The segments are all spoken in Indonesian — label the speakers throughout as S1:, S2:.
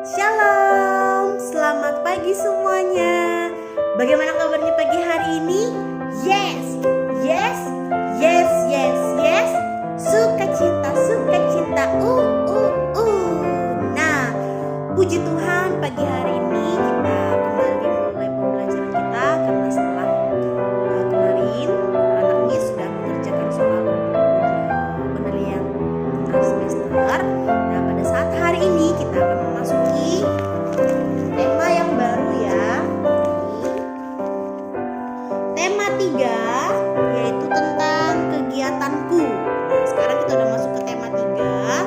S1: Shalom, selamat pagi semuanya. Bagaimana kabarnya pagi hari ini? Yes, yes, yes, yes, yes. Sukacita, sukacita. Nah, puji Tuhan pagi hari ini kita kembali mulai pembelajaran kita karena setelah kemarin anak-anaknya sudah mengerjakan soal penilaian tengah semester. Nah, pada saat hari ini kita akan memasuki tema yang baru ya. Tema 3 yaitu tentang kegiatanku. Nah, sekarang kita udah masuk ke tema 3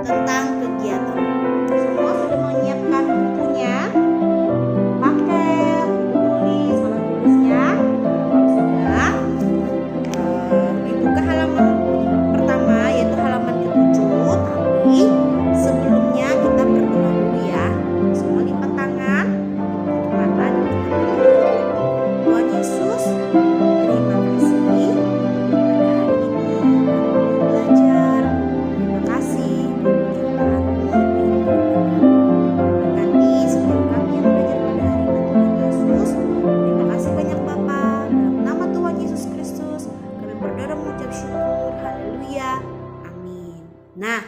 S1: tentang kegiatan. Semua sudah menyiapkan bukunya, paket, tulis, alat tulisnya. Kalau sudah, dibuka halaman pertama yaitu halaman ke-7. Tapi sebelumnya kita berdoa dulu ya. Semua lipat tangan, tutup mata dan kita berdoa. Tuhan Yesus, terima kasih pada hari ini kami belajar. Terima kasih berkati setiap kami yang belajar pada hari ini Tuhan Yesus. Terima kasih banyak Bapa. Dalam nama Tuhan Yesus Kristus kami berdoa dan mengucap syukur. Haleluya. Amin. Nah,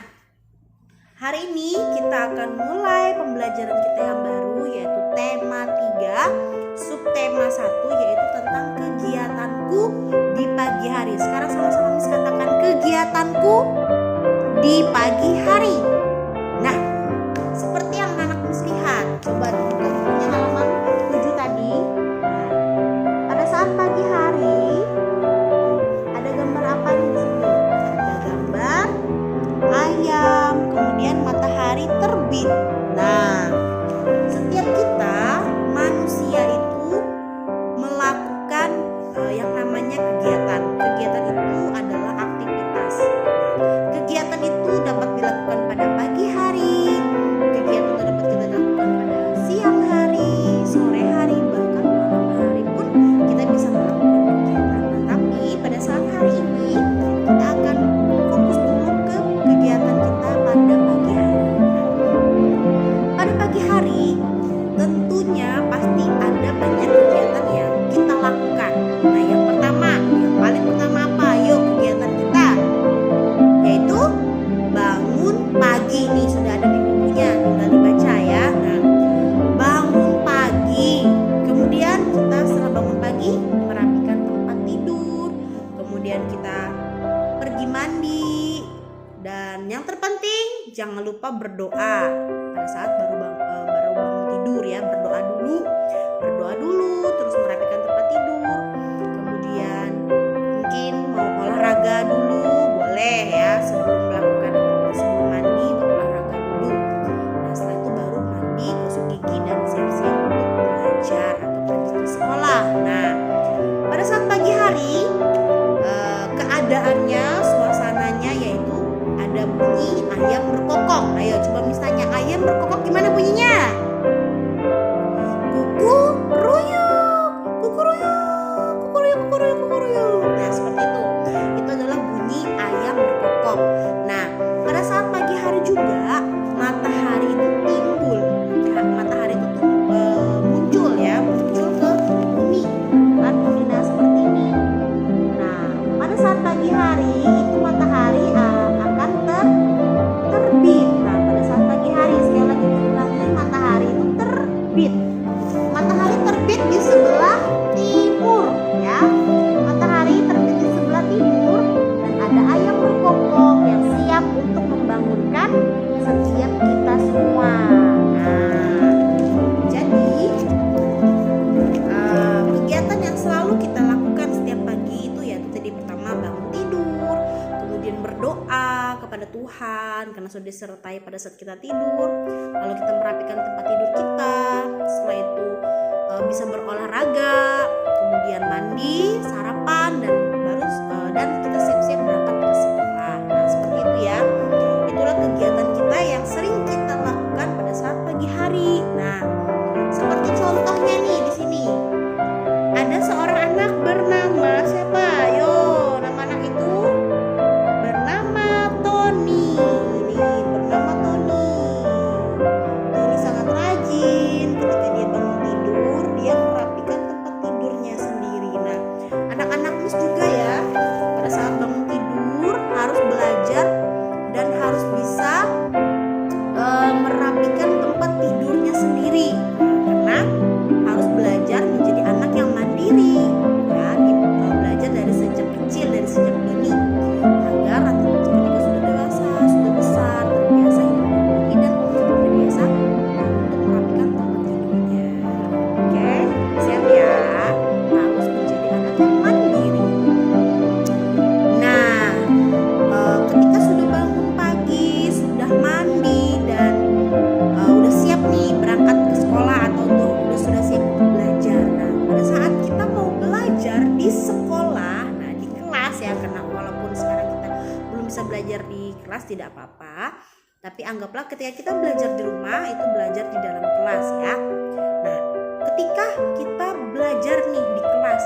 S1: hari ini kita akan mulai pembelajaran kita yang baru yaitu tema 3, subtema 1 yaitu tentang kegiatanku di pagi hari. Sekarang sama-sama Miss katakan kegiatanku di pagi hari. Nah, seperti yang anak Miss lihat, coba buka bukunya halaman 7 tadi. Nah, pada saat pagi hari ada gambar apa nih di sini? Ada gambar ayam, kemudian matahari terbit. Nah, setiap kita manusia itu melakukan yang namanya kegiatan. Kegiatan itu adalah aktivitas. Kegiatan itu dapat dilakukan pada pagi hari, kegiatan itu dapat kita lakukan pada siang hari, sore hari, bahkan malam hari pun kita bisa melakukan kegiatan. Nah, tapi pada saat hari ini kita akan fokus dulu ke kegiatan kita pada pagi hari. Pada pagi hari tentunya pasti ada banyak kegiatan yang kita lakukan. Nah, yang paling pertama apa? Yuk, kegiatan kita yaitu bangun pagi. Nih sudah ada di bukunya, tinggal dibaca ya. Nah, bangun pagi. Kemudian kita setelah bangun pagi merapikan tempat tidur. Kemudian kita pergi mandi. Dan yang terpenting jangan lupa berdoa pada saat baru bangun tidur ya. Berdoa dulu, terus merapikan tempat tidur. Kemudian mungkin mau olahraga dulu, boleh ya, sebelum mandi olahraga dulu. Nah, setelah itu baru mandi, gosok gigi dan siap-siap untuk belajar atau pergi ke sekolah. Nah, pada saat pagi hari keadaannya, suasananya yaitu ada bunyi ayam berkokok. Ayo coba misalnya ayam berkokok gimana bunyinya? Kukuruyuk. Nah, seperti itu. Itu adalah bunyi ayam berkokok. Nah, pada saat pagi hari juga matahari itu timbul. Matahari itu muncul ke bumi. Kan bumi seperti ini. Nah, pada saat pagi hari itu matahari akan terbit. Nah, pada saat pagi hari sekali lagi diulangi, matahari itu terbit. Matahari terbit di sebelah timur ya. Matahari terbit di sebelah timur dan ada ayam berkokok yang siap untuk membangunkan setiap kita semua. Nah, jadi kegiatan yang selalu kita lakukan setiap pagi itu yaitu tadi pertama bangun tidur, kemudian berdoa kepada Tuhan karena sudah disertai pada saat kita tidur. Lalu kita merapikan tempat tidur kita. Setelah itu bisa berolahraga, kemudian mandi, sarapan dan kita siap-siap berangkat ke sekolah. Nah, seperti itu ya. Itulah kegiatan kita yang sering kita lakukan pada saat pagi hari. Nah, seperti contohnya nih di sini. Ada seorang anak bernama siapa? Yo, nama anak itu bernama Tony. Ini bernama Tony. Tony kelas tidak apa-apa. Tapi anggaplah ketika kita belajar di rumah itu belajar di dalam kelas ya. Nah, ketika kita belajar nih di kelas,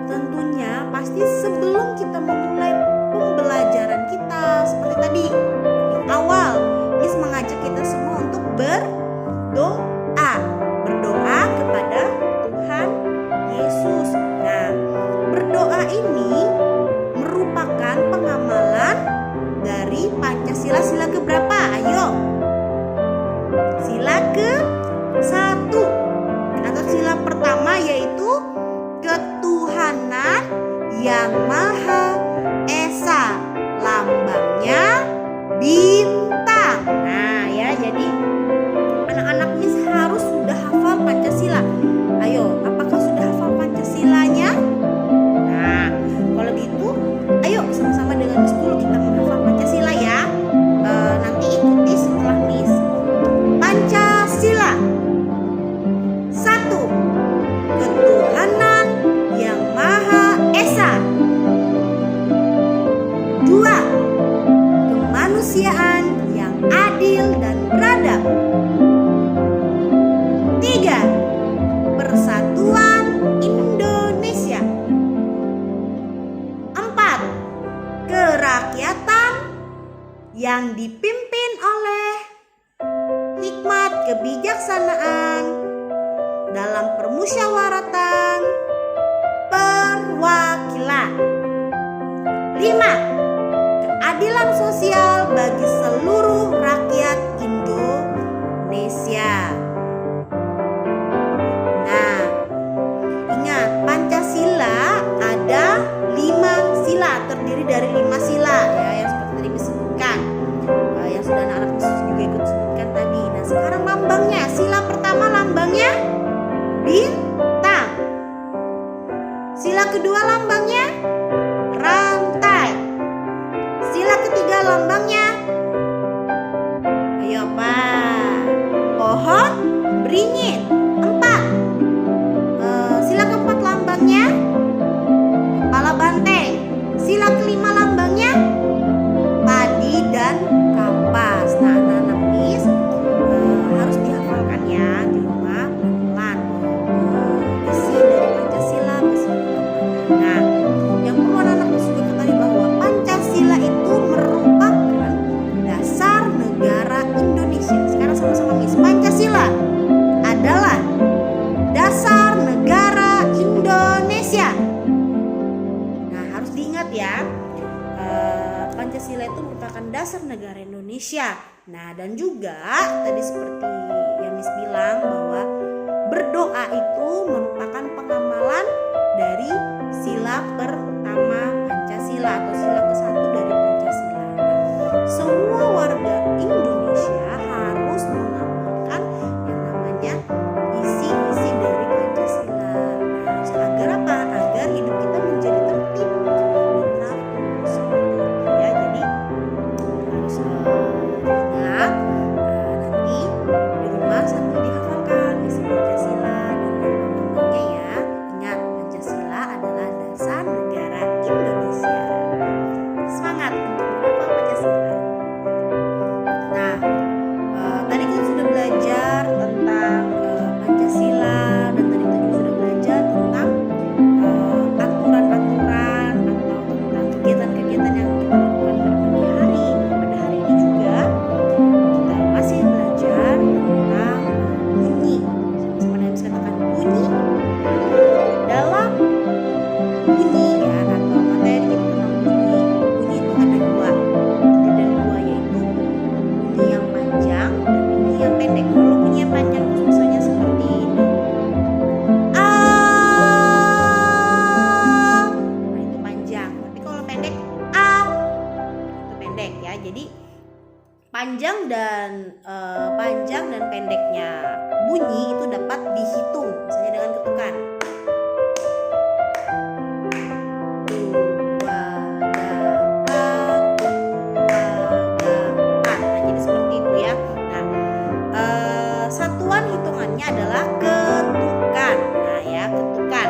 S1: tentunya pasti sebelum kita memulai pembelajaran kita seperti tadi di awal, Miss mengajak kita semua untuk berdoa kepada Tuhan Yesus. Nah, berdoa ini merupakan pengamalan dari Pancasila. Sila keberapa? Ayo. Sila ke-1 atau sila pertama, yaitu ketuhanan yang Maha Esa. Lambangnya bintang. Nah ya, jadi anak-anak Miss harus sudah hafal Pancasila. Ayo, apakah sudah hafal Pancasilanya? Nah, kalau gitu, ayo sama-sama dengan Miss dulu kita menghafal Pancasila ya. Nanti ikuti setelah Miss. Pancasila. 1. Ketuhanan yang Maha Esa. 2. Kemanusiaan yang adil dan beradab. 3. Persatuan Indonesia. 4. Kerakyatan yang dipimpin oleh hikmat kebijaksanaan dalam permusyawaratan perwakilan. 5. Keadilan sosial bagi seluruh rakyat Indonesia. Nah, ingat Pancasila ada 5 sila, terdiri dari 5 sila ya, yang seperti tadi disebutkan, yang sudah anak-anak juga ikut sebutkan tadi. Nah, sekarang lambangnya, sila pertama lambangnya bintang. Sila kedua lambangnya rantai. Sila ketiga lambangnya, ayo Pak, pohon beringin. 4. Sila keempat lambangnya kepala banteng. Sila kelima lambangnya padi dan kapas. Nah, anak-anak Miss harus dihafalkan ya di rumah pelan-pelan isi dari Pancasila beserta. Nah, yang perlu anak-anak Miss juga ketahui bahwa Pancasila itu merupakan dasar negara Indonesia. Sekarang sama-sama Miss, Pancasila adalah dasar negara Indonesia. Nah, harus diingat ya, Pancasila itu merupakan dasar negara Indonesia. Nah, dan juga tadi seperti yang Miss bilang bahwa berdoa itu merupakan pengamalan dari sila pertama Pancasila atau sila ke-1 dari Pancasila. Semua warga Indonesia harus mengamalkan yang namanya isi-isi dari Pancasila. Nah, agar apa? Agar hidup kita menjadi tertib dan teratur seperti itu ya. Jadi harus ingat, nanti di rumah sambil dihafalkan isi Pancasila dan lambang-lambangnya ya. Ingat, Pancasila adalah dasar negara Indonesia. Semangat untuk menghafal Pancasila. Nah, tadi kita sudah belajar tentang Pancasila, dan tadi kita juga sudah belajar tentang aturan-aturan atau tentang kegiatan-kegiatan yang kita lakukan pada pagi hari. Pada hari ini juga kita masih belajar tentang bunyi. Sama-sama dengan Miss katakan bunyi. Dalam bunyi ya, atau materi kita tentang bunyi. Bunyi itu ada 2. Terdiri dari 2, yaitu bunyi yang panjang dan bunyi yang pendek. Kalau bunyi yang panjang itu misalnya seperti ini. Nah, itu panjang. Tapi kalau pendek itu pendek ya. Jadi panjang dan pendeknya bunyi itu dapat dihitung misalnya dengan ketukan. 2 dapat 2 dapat. Nah, jadi seperti itu ya. Nah, satuan hitungannya adalah ketukan. Nah ya, ketukan.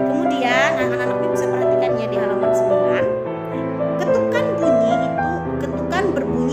S1: Kemudian anak-anak bisa perhatikannya di halaman 9. Ketukan bunyi itu, ketukan berbunyi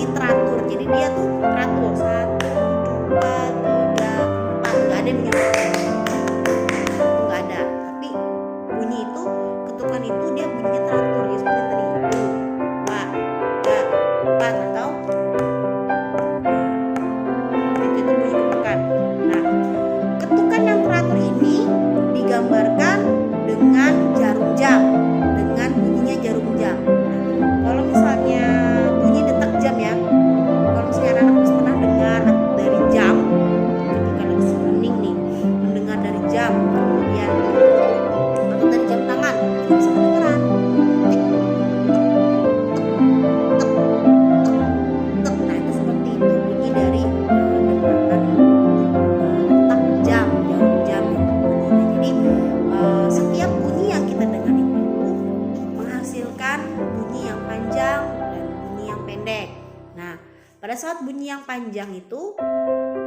S1: bunyi yang panjang itu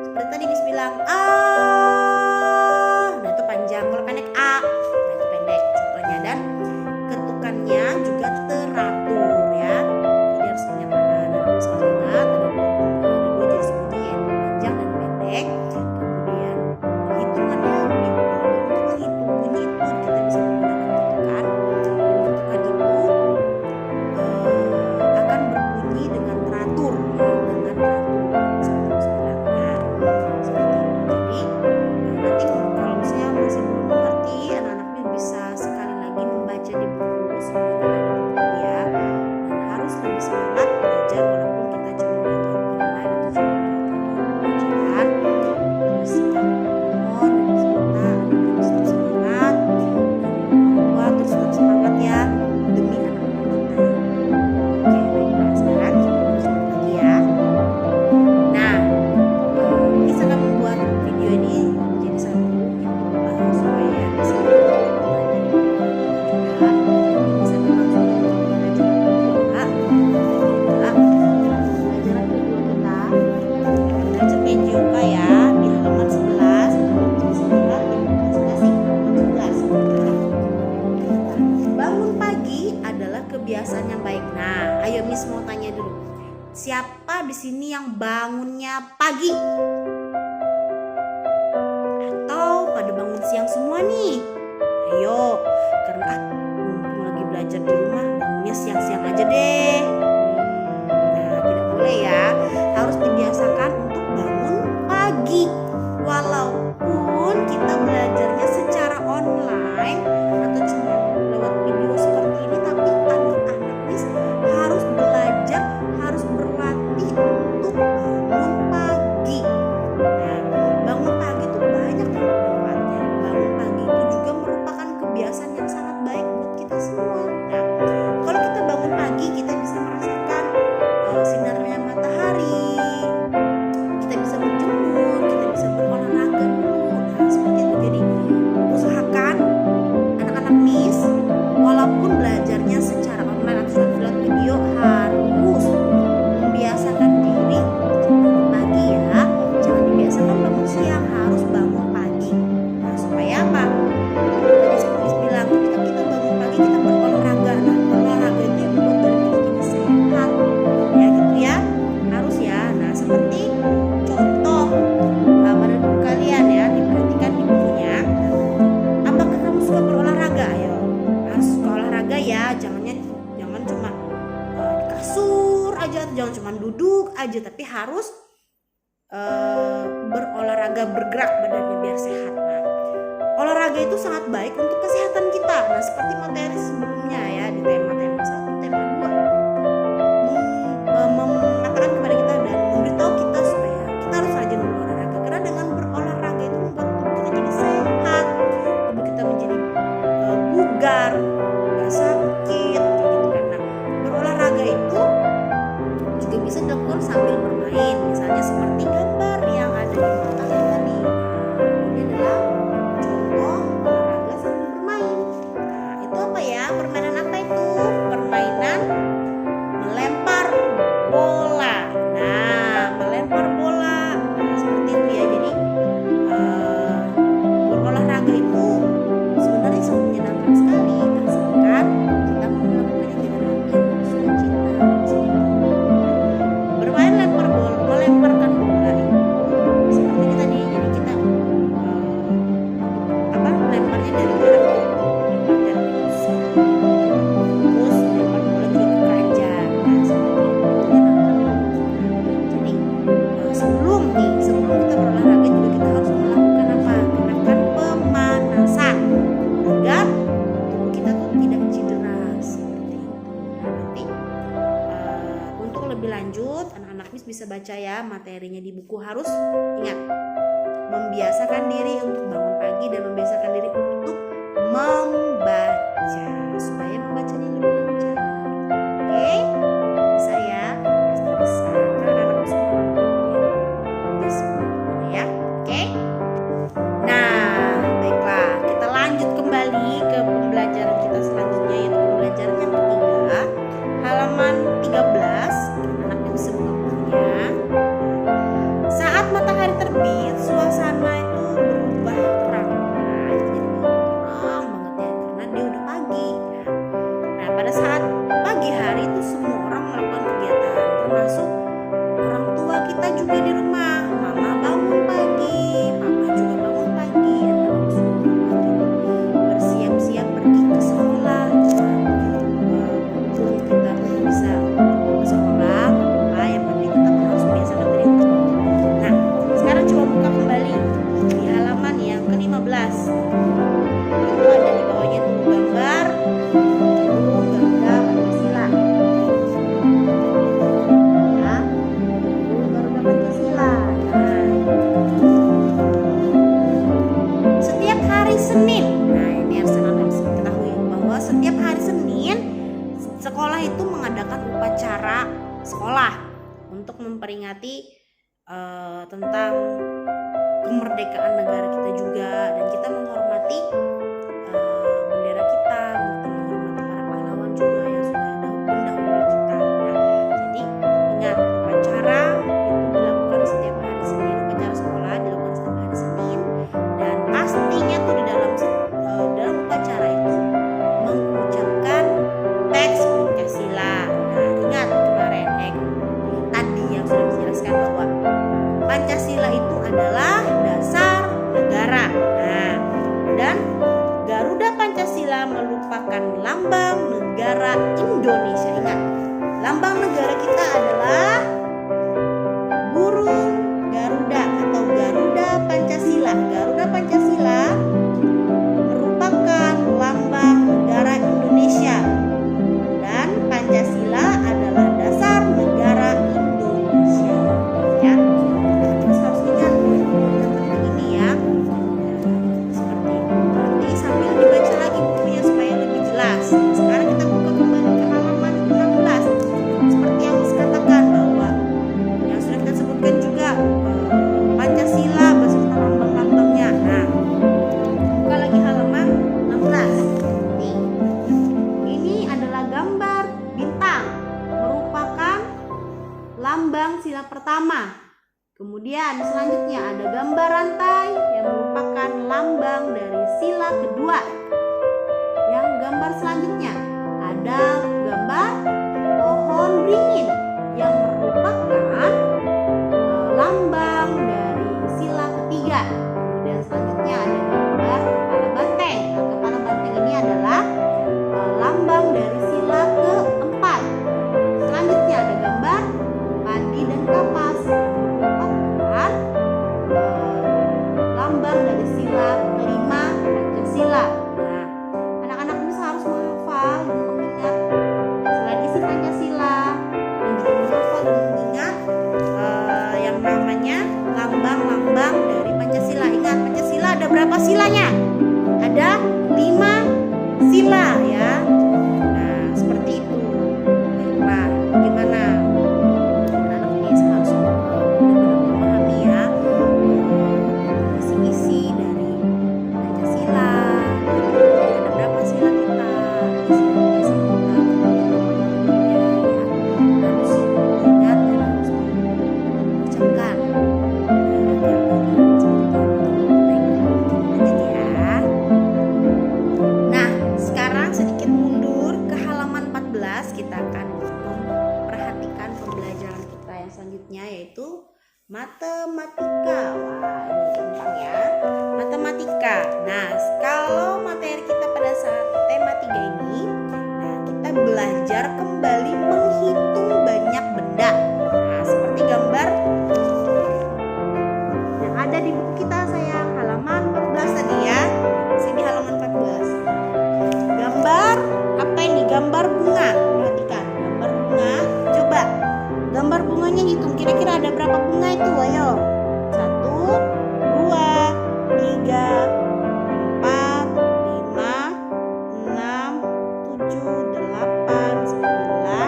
S1: seperti tadi Miss bilang ah, nah itu panjang. Kalau pendek a, nah itu pendek contohnya. Dan ketukannya juga teratur ya. Jadi harus ingat ada dua jenis bunyi yaitu panjang dan pendek. Kemudian hitungannya untuk menghitung bunyi itu kita bisa menggunakan ketukan. Dan ketukan itu akan berbunyi dengan teratur ya, dengan teratur seperti itu. Jadi nanti kalau misalnya masih belum mengerti, anak-anaknya bisa sekali lagi membaca di buku semuanya ada di buku ya. Dan harus lebih semangat belajar walaupun kita cuma belajar online atau cuma belajar terus mohon dan semoga anak-anak bisa tetap semangat dan bahwa terus tetap semangat ya demi anak-anak kita. Oke, baiklah sekarang kita lanjut lagi ya. Nah, Miss akan membuat video ini jadi satu supaya bisa belajar juga. Bisa memang sudah untuk pelajaran kedua. Pelajaran kedua kita belajar Medioka ya di halaman 11. Sebentar di masing-masing halaman 11. Bangun pagi adalah kebiasaan yang baik. Nah, ayo Miss mau tanya dulu. Siapa di sini yang bangunnya pagi? Atau pada bangun siang semua nih? Ayo, karena mumpung lagi belajar di rumah, bangunnya siang-siang aja deh. Nah, tidak boleh ya. Harus dibiasakan untuk bangun pagi. Walaupun kita belajarnya secara online atau cuma lewat video seperti ini, tapi anak-anak Miss harus belajar, harus berlatih untuk bangun pagi. Nah, bangun pagi itu banyak manfaatnya. Bangun pagi itu juga merupakan kebiasaan yang sangat baik buat kita semua. Nah, kalau kita bangun pagi, kita bisa merasakan sinarnya matahari. Kita bisa berjemur, kita bisa berolahraga dulu. Nah, seperti itu. Jadi usahakan anak-anak Miss walaupun belajarnya secara online atau lewat video harus membiasakan diri untuk bangun pagi ya. Jangan dibiasakan bangun siang, harus bangun pagi. Nah, supaya apa? Tadi seperti Miss bilang, ketika kita bangun pagi kita berolahraga. Nah, olahraga itu yang membuat badan kita jadi sehat. Ya gitu ya. Harus ya. Nah, seperti contoh pada buku kalian ya, diperhatikan di bukunya. Apakah kamu suka berolahraga? Ayo, harus suka olahraga ya. Jangan cuma di kasur aja, jangan cuma duduk aja, tapi harus berolahraga, bergerak badannya biar sehat. Nah, olahraga itu sangat baik untuk kesehatan kita. Nah, seperti materi sebelumnya ya di tema-tema 1, tema 2 mengatakan kepada kita dan memberitahu kita supaya kita harus rajin berolahraga. Karena dengan berolahraga itu membuat tubuh kita jadi sehat, tubuh kita menjadi bugar, nggak sakit gitu kan. Nah, berolahraga itu juga bisa dilakukan sambil bermain, misalnya seperti gambar yang ada di buku kalian tadi. Ini adalah contoh olahraga sambil bermain. Nah, itu apa ya? Permainan apa itu? Permainan melempar bola. Nah, melempar bola. Nah, seperti itu ya. Jadi berolahraga itu sebenarnya sangat menyenangkan sekali, asalkan kita mau melakukannya dengan hati yang sukacita. Bermain melemparkan bola itu seperti ini tadi. Jadi kita melemparnya dari jarak besar. Terus lempar bola juga ke keranjang. Nah, seperti itu menyenangkan. Jadi sebelum kita berolahraga juga kita harus melakukan apa? Melakukan pemanasan agar tubuh kita tuh tidak cedera seperti itu. Nah, nanti untuk lebih lanjut anak-anak Miss bisa baca ya materinya di buku. Harus ingat membiasakan diri untuk bangun pagi dan membiasakan diri untuk membaca supaya membacanya lebih lancar. Oke? Bisa ya? Pasti bisa. Karena anak-anak semua bisa ya. Oke? Nah, baiklah. Kita lanjut kembali ke pembelajaran kita selanjutnya, yaitu pembelajaran yang ketiga, halaman 13. Anak-anak bisa buka bukunya. juga di rumah. Mama bangun pagi, papa juga bangun pagi, anak-anak sudah pagi bersiap-siap pergi ke sekolah. Walaupun kita belum bisa ke sekolah, apa yang penting tetap harus biasa dengerin. Nah, sekarang coba buka kembali di halaman yang ke-15. Itu ada di bawahnya tuh gambar Garuda Pancasila. Ya, Garuda Pancasila. Nah, setiap hari Senin. Nah, ini harus ketahui bahwa setiap hari Senin sekolah itu mengadakan upacara sekolah untuk memperingati tentang kemerdekaan negara kita juga, dan kita menghormati bendera kita, kita menghormati para pahlawan juga yang sudah mendahului kita. Nah, jadi ingat, upacara itu dilakukan setiap hari Senin, upacara sekolah dilakukan setiap hari Senin, dan pastinya tuh di dalam upacara itu mengucapkan teks Pancasila. Nah, ingat kemarin tadi yang sudah dijelaskan bahwa Pancasila itu adalah dasar negara. Nah, dan Garuda Pancasila merupakan lambang negara Indonesia. Ingat, lambang negara kita adalah burung Garuda atau Garuda Pancasila. Garuda Pancasila merupakan lambang negara Indonesia, dan Pancasila adalah dasar negara Indonesia. Ya, terus harus ingat seperti ini ya. Seperti itu. Nanti sambil dibaca lagi bukunya supaya lebih jelas. Sekarang kita buka kembali ke halaman 16. Seperti yang dikatakan bahwa yang sudah kita sebutkan juga Pancasila beserta lambang-lambangnya. Nah, buka lagi halaman 16. Nih, ini adalah gambar bintang, merupakan lambang sila pertama. Kemudian selanjutnya ada gambar rantai yang merupakan lambang dari sila kedua. Yang gambar selanjutnya ada gambar pohon beringin yang merupakan lambang dari sila ketiga. Kemudian selanjutnya ada gambar kepala banteng. Nah, kepala banteng ini adalah lambang dari sila keempat. Selanjutnya ada gambar padi dan kapas yang merupakan lambang dari sila kelima Pancasila. Nah, anak-anak bisa harus menghafal dan mengingat selain isi Pancasila, dan juga menghafal dan mengingat yang namanya lambang-lambang dari Pancasila. Ingat, Pancasila ada berapa silanya? Ada 5 sila ya. Nah, seperti itu. Baiklah, bagaimana? Anak-anak ini harus benar-benar memahami ya isi-isi dari Pancasila. Ada berapa sila kita? Isi kita, harus ingat dan harus mengucapkan. Nah, sekarang sedikit mundur ke halaman 14, kita akan memperhatikan pembelajaran kita yang selanjutnya, yaitu matematika. Wah, ini gampang ya, matematika. Nah, kalau materi kita pada saat tema 3 ini, nah, kita belajar kembali menghitung banyak benda. Nah, seperti gambar yang ada di buku kita sayang, halaman 14 tadi ya. Sini halaman 14. Gambar apa ini? Gambar bunga. Perhatikan, gambar bunga. Coba gambar bunganya hitung, kira-kira ada berapa bunga itu? Ayo. 1, 2, 3, 4, 5, 6, 7, 8, 9,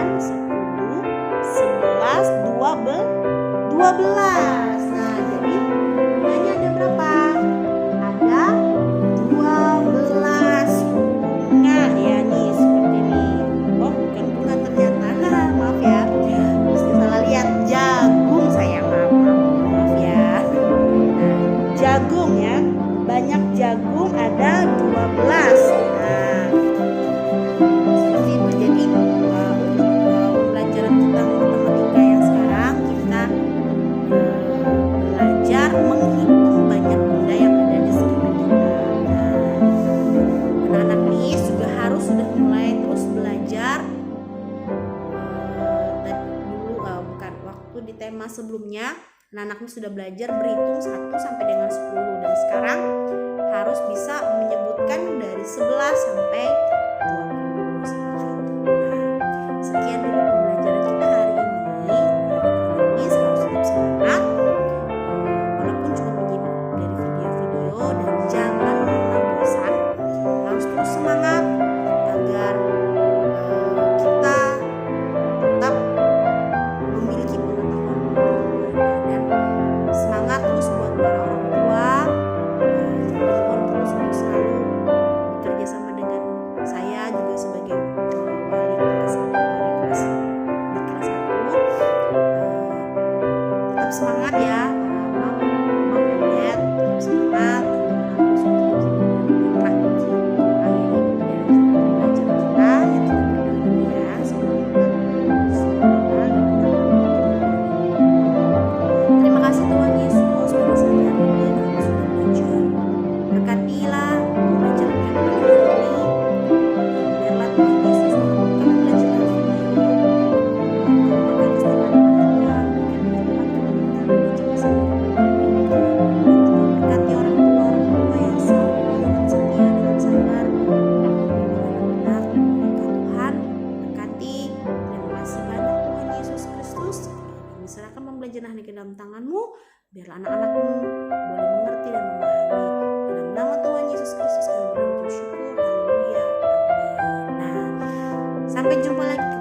S1: sebelumnya anak-anakmu sudah belajar berhitung 1 sampai dengan 10 dan sekarang harus bisa menyebutkan dari 11 sampai 20 seperti itu. Nah, sekian dulu pembelajaran kita hari ini. Miss harus tetap semangat walaupun cuma menyimak dari video-video, dan jangan pernah bosan, harus terus semangat agar kita tetap memiliki pengetahuan dan semangat terus buat para orang tua. Mohon terus untuk selalu bekerja sama dengan saya juga sebagai wali kelas di kelas 1. Tetap semangat ya, Mam dan Dad, tetap semangat. Terima kasih Tuhan Yesus pada saat hari ini kami sudah belajar. Berkatilah pembelajaran kami pada hari ini. Biarlah Tuhan Yesus membuka pembelajaran video. Berkati setiap anak-anak Tuhan, berikan kekuatan baca bersama kami. Berkati orang tua yang selalu dengan setia, dengan sabar membimbing anak-anak. Tuhan berkati. Terima kasih banyak Tuhan Yesus Kristus. Kami serahkan pembelajaran ini ke dalam tangan-Mu. Biarlah anak-anak-Mu boleh mengerti dan memahami. Dalam nama Tuhan Yesus Kristus kami bersyukur. Haleluya. Amin. Nah, sampai jumpa lagi.